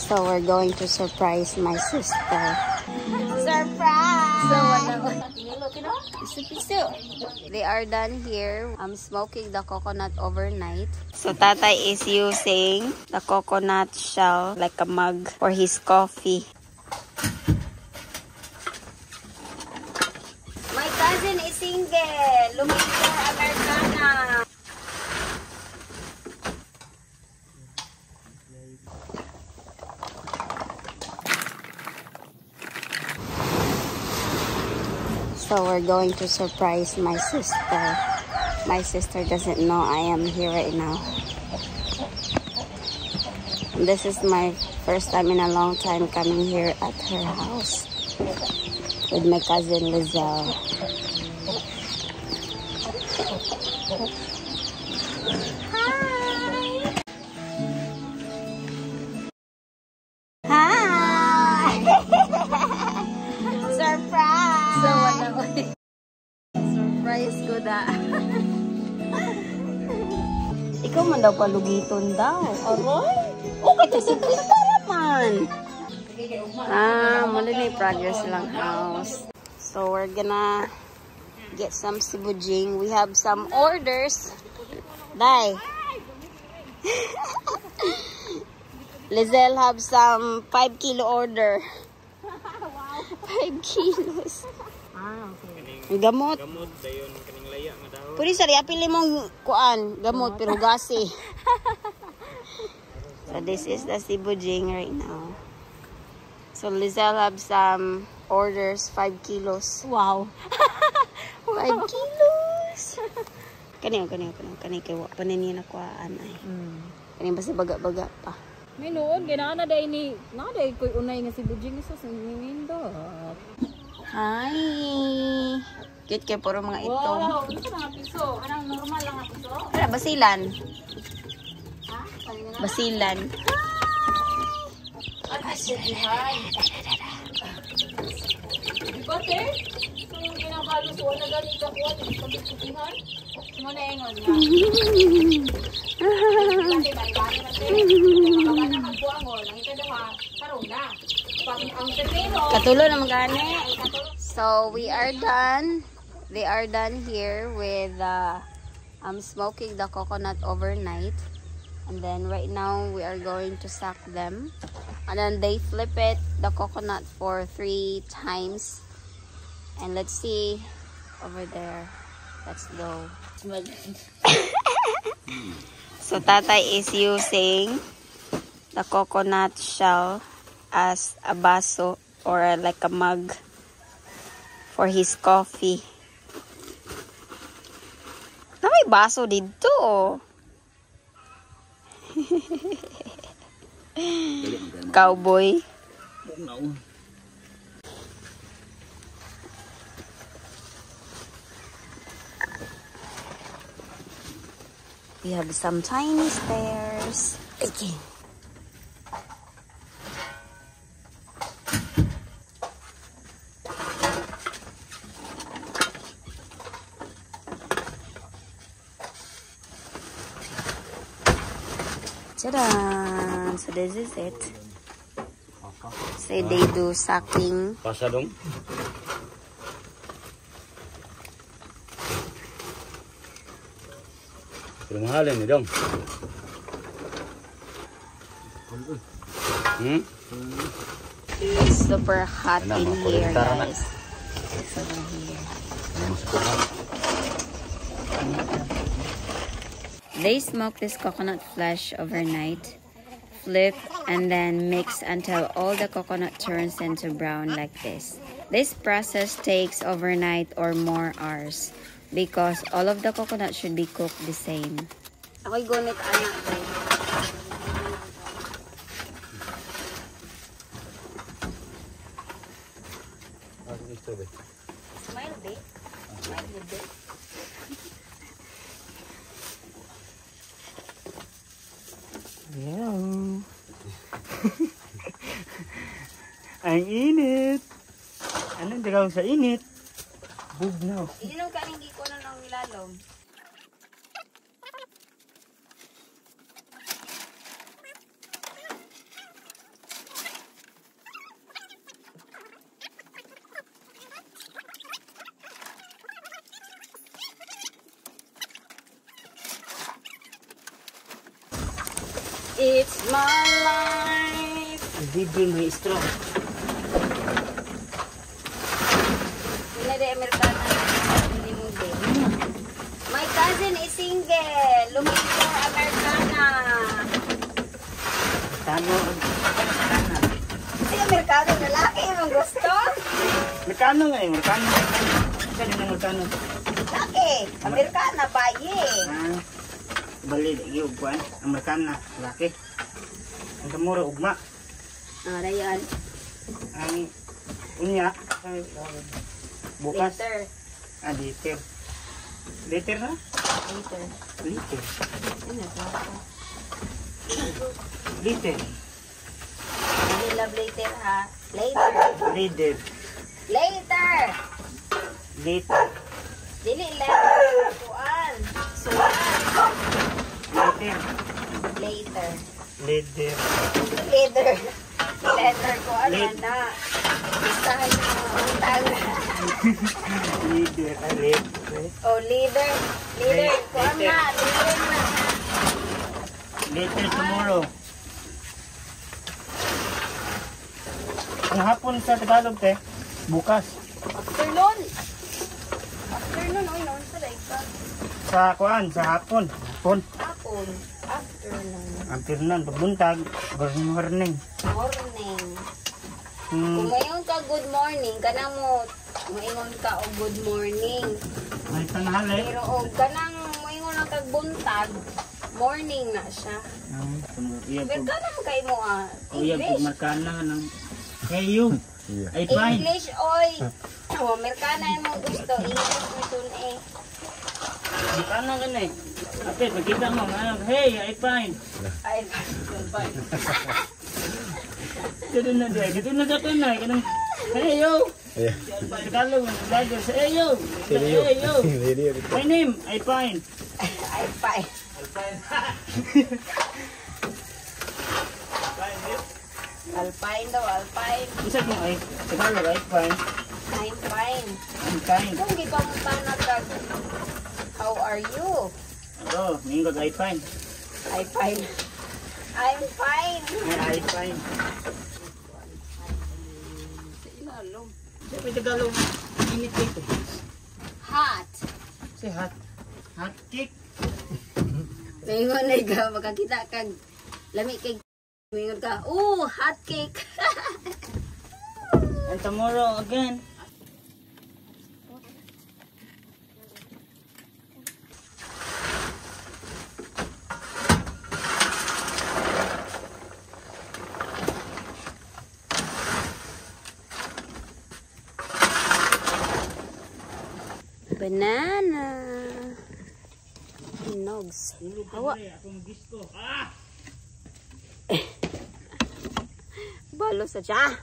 So we're going to surprise my sister. Surprise! They are done here. I'm smoking the coconut overnight. So Tatay is using the coconut shell like a mug for his coffee. My cousin is single. Looking for Americana. So we're going to surprise my sister. My sister doesn't know I am here right now. This is my first time in a long time coming here at her house with my cousin Lizelle. Hi! Surprise! Surprise ko da. Ikaw man daw palugiton daw. Aroy? Okay, tasikli ka naman. Malini progress lang house. So we're gonna get some sibujing. We have some orders. Dai. Lizelle have some 5 kilo order. 5 kilos. Okay. Gamot. Gamot dayon kaning laya nga daw. Pwede sa apili mong kuan, gamot pero gasi. So this is the sibujing right now. So Lizelle have some orders 5 kilos. Wow. 5 kilos. Kani kay wa panin na kuan ay. Kani basta baga-baga pa. May noon, ginaana day ni, naday ko'y unay nga si Bujing isa sa nimindo. Hi! Cute kayo puro mga ito. Wow! Ito mga piso. Anong normal lang nga piso? Ano, basilan? Ha? Basilan. Hi! At asigihan. Diba, te? So, yung ginakalos, wala ganit ako at pagkikupihan. Muna ingon nga. Katulo na magani. So we are done. They are done here with smoking the coconut overnight, and then right now we are going to suck them, and then they flip it the coconut for 3 times, and let's see over there. Let's go. So Tatay is using the coconut shell as a baso or like a mug for his coffee. Na may baso dito. Cowboy. We have some tiny stairs. Again. Ta-da! So this is it. So they do sucking. Pasa dong. Mahalin ni dong. It's super hot in here, guys. It's over here. They smoke this coconut flesh overnight, flip, and then mix until all the coconut turns into brown like this. This process takes overnight or more hours, because all of the coconut should be cooked the same. Ako'y gunit anak ko. Smile, babe. Smile, babe. Hello. Ang init. Anong dalaw sa init? Bugnaw. Inom ka hindi ko na ng ilalom. It's my life. Libre may straw. Wala de Amerikana na hindi mo din. My cousin is single. Looking for Americana. Tano. Ay, Amerikano lalaki yung gusto. Merkano nga eh, merkano. Saan yung merkano? Laki. Amerikana, baye. Ah, bali, yung buwan. Ang merkana, laki. Ang kamura, ugma. Ano yan? Ang unya, bukas. Later. Ah, liter. Liter na? Later. Liter. Ano ba? Liter. I love later ha. Later. Liter. Later. Liter. Dili letter. Suan. Suan. Liter. Later. Liter. Later. Letter ko ano Late. na. Isahan mo ang utang. Liter. Ah, liter. Oh, leader. Leader ko Later. na. Leader na. Later tomorrow. Ang hapon sa Tagalog, te. Bukas. Afternoon. Afternoon. Oy, noon sa like ka. Sa kuan, sa hapon. Hapon. Hapon. Afternoon. Afternoon, pagbuntag. Good morning. Morning. Kung mayon ka good morning, kanang mo maingon ka og good morning. May tanghali. Pero og kanang maingon na kag buntag, morning na siya. Iya Pero po. kanang kay mo Iya po, English. markana ng kayo. Ay, fine. English oy. Oh, Amerikana mo gusto, English mo tun eh. Di ka na ka na eh. Ate, magkita mo. Hey, I fine. Ay, fine. Dito na di. Dito na ka na. Kanang, hey, yo. Tagalog, Tagalog. Hey, yo. Hey, yo. My name, I fine. Ay, fine. Alpine daw, Alpine. Isa mo ay, Tagalog, I fine. I'm fine. I'm fine. Kung di pa mo tanag kag, how are you? Oh, mingod, I fine. I'm fine. I'm fine. I fine. Sabi Tagalog, init dito. Hot. Si hot. Hot cake. Mayroon na ka, makakita kag lami kay mayroon ka, hot cake. And tomorrow again. Banana. Nogs. Hawa. Akong disco. Ah! Balo sa siya.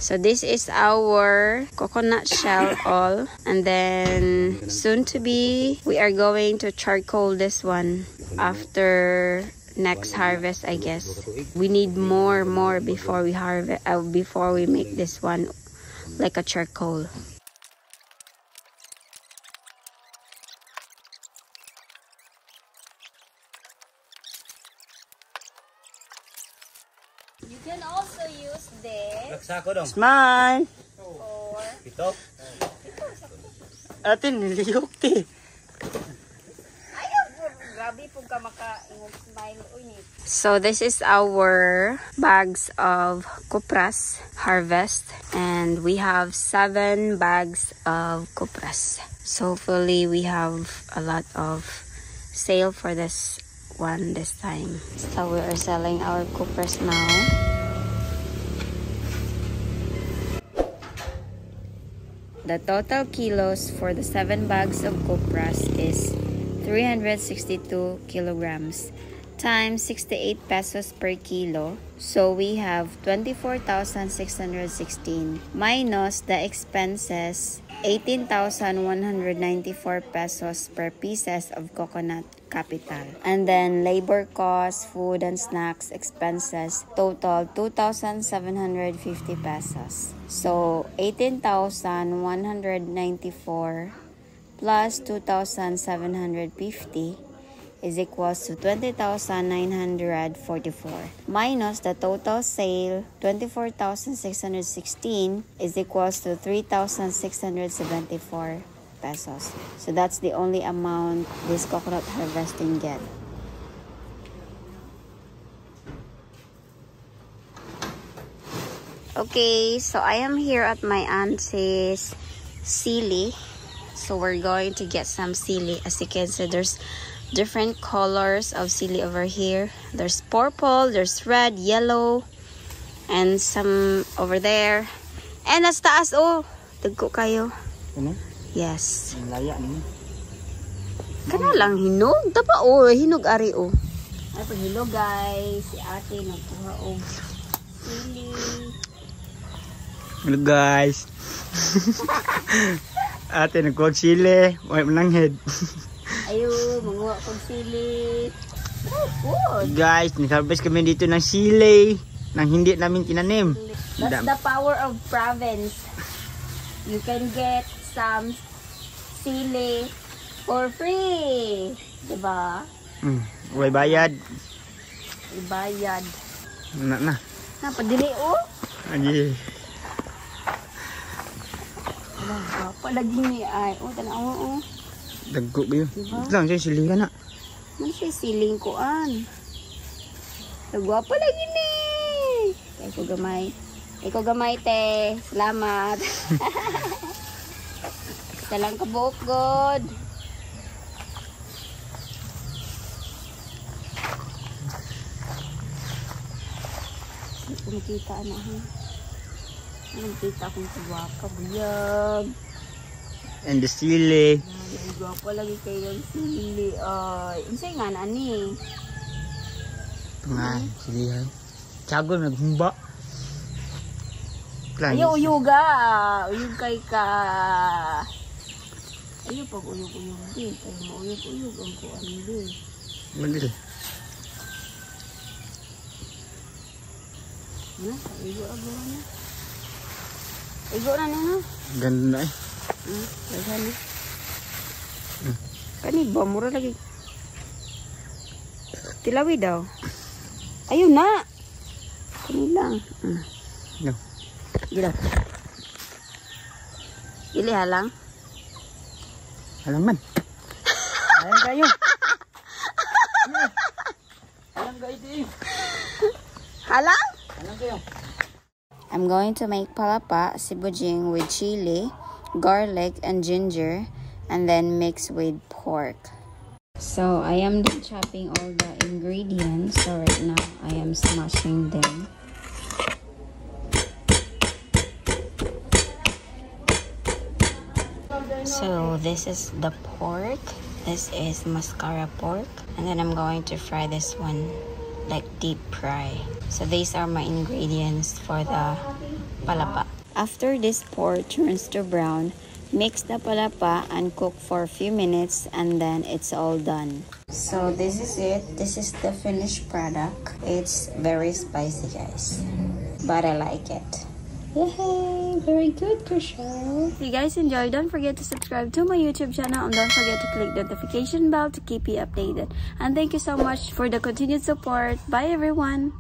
So this is our coconut shell all, and then soon to be we are going to charcoal this one after next harvest, I guess. We need more before we harvest, before we make this one like a charcoal. You can also use this Smile! for Ito? Atin, niliyok ti. ayaw po, grabe po ka maka-ingog smile unit. So this is our bags of cupras harvest, and we have 7 bags of cupras. So hopefully we have a lot of sale for this one this time. So we are selling our copras now. The total kilos for the 7 bags of copras is 362 kilograms times 68 pesos per kilo. So we have 24,616 minus the expenses 18,194 pesos per pieces of coconut capital. And then labor costs, food and snacks expenses total 2,750 pesos. So 18,194 plus 2,750 is equals to 20,944 minus the total sale 24,616 is equals to 3,674 pesos. So that's the only amount this coconut harvesting get. Okay, so I am here at my auntie's sili. So we're going to get some sili. As you can see, there's different colors of sili over here. There's purple, there's red, yellow, and some over there. And as taas, oh, dagko kayo. Ano? Yes. Ang laya niyo. Kana lang hinog. Tapa, oh, hinog ari, oh. Ay, pag hinog, guys. Si ate nagkuha, oh. Sili. Hello, guys. Ate, nagkuha sili. May mananghid. Ayo, manguha kong sili. Oh, good. Guys, nag-harvest kami dito ng sili nang hindi namin tinanim. That's the power of province. You can get some sili for free. Diba? May bayad. Ibayad. Na. Napadili, oh. Aji. Apa lagi ni ay. Oh, tanaw, oh. Dagko ba yun? Diba? Ito lang siya sili ka na. Masya siling koan. Nagwapa lagi ni. Ikaw gamay. Ikaw gamay, te. Salamat. Salang kabuok, God. Hindi ko makita na, ha? Nakita akong kagwapa, buyag. And the sili. Nagwapa lagi kayong sili. Unsay nga na, ani? Nga, sili ha. Tiago, naghumba. Ayaw, uyuga. Uyug kay ka. Ayaw pag uyug-uyug din. Kaya mauyug-uyug ang kuan din. Mandil. Ano? Igo agora na. Igo na na. Ganda na eh. Kani. Kani ba? Mura lagi. Tilawi daw. Ayun na. Kani lang. No. Gila. Gili halang. Halang man. Halang kayo. Halang kayo din. Halang? Halang kayo. I'm going to make palapa, sibujing with chili, garlic, and ginger, and then mix with pork. So I am done chopping all the ingredients. So right now I am smashing them. So this is the pork. This is mascara pork, and then I'm going to fry this one like deep fry. So these are my ingredients for the palapa. After this pork turns to brown, mix the palapa and cook for a few minutes, and then it's all done. So this is it. This is the finished product. It's very spicy, guys, but I like it. Yay! Very good, Kushal. If you guys enjoyed, don't forget to subscribe to my YouTube channel and don't forget to click the notification bell to keep you updated. And thank you so much for the continued support. Bye, everyone.